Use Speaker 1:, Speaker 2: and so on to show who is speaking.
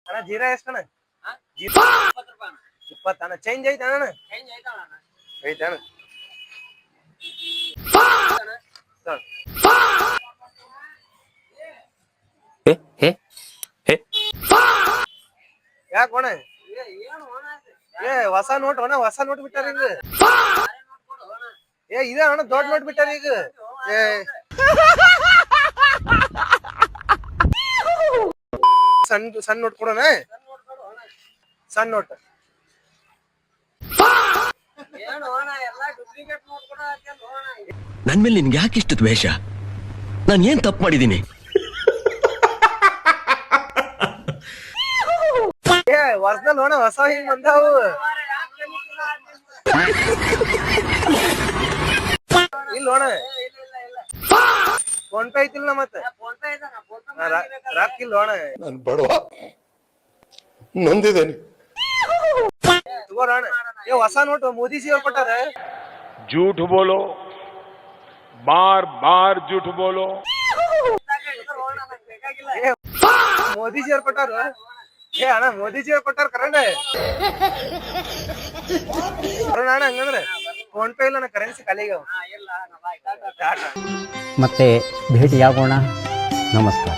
Speaker 1: ಅಣ್ಣ ಜೀರಾ ಎಷ್ಟಣ್ಣ? ಜೀರಾ 20 ರೂಪಾಯಿ. 20 ಅಣ್ಣ. ಚೇಂಜ್ ಐತೆ ಅಣ್ಣ? ಚೇಂಜ್ ಐತಣ್ಣ. ಐತೆ ಅಣ್ಣ. ಯಾಕೋಣ ಹೊಸ ನೋಟ್ ಅಣ್ಣ, ಹೊಸ ನೋಟ್ ಬಿಟ್ಟಾರ ಈಗ. ಇದ ಅಣ್ಣ ದೊಡ್ಡ ನೋಟ್ ಬಿಟ್ಟಾರ ಈಗ. ಸಣ್ಣ ನೋಟ್ ಕೊಡೋಣ. ಸಣ್ಣ ನೋಟ್
Speaker 2: ನನ್ ಮೇಲೆ ನಿನ್ಗೆ ಯಾಕೆ ಇಷ್ಟು ದ್ವೇಷ? ನಾನು ಏನ್ ತಪ್ಪು ಮಾಡಿದೀನಿ?
Speaker 1: ವರ್ಷದಲ್ಲಿ ನೋಣ ಹೊಸ ಹಿಂಗ್ ಬಂದಾವು. ಇಲ್ಲ ನೋಣ ಫೋನ್ ಪೇ ಐತಿಲ್ಲ ಮತ್ತೆ ರೊಕ್ಕ ಇಲ್ಲ ನೋಣ.
Speaker 3: ನಾನು ಬಡವ ನೊಂದಿದ್ದೇನೆ.
Speaker 1: ತಗೋಣ ಹೊಸ ನೋಟ್ ಮೋದಿಜಿ ಅವ್ರು ಕೊಟ್ಟಾರ.
Speaker 4: झूठ बोलो, बार बार झूठ बोलो.
Speaker 1: ಮೋದಿಜಿ ಅವ್ರು ಕೊಟ್ಟಾರ. ಅಣ್ಣ ಮೋದಿಜಿ ಅವ್ರು ಕೊಟ್ಟಾರ ಕರೆಂಟ್ ಅಣ್ಣ. ಹಂಗಂದ್ರೆ ಫೋನ್ ಪೇ ಇಲ್ಲ ಕರೆನ್ಸಿ ಖಾಲಿಗ.
Speaker 5: ಮತ್ತೆ ಭೇಟಿಯಾಗೋಣ. ನಮಸ್ಕಾರ.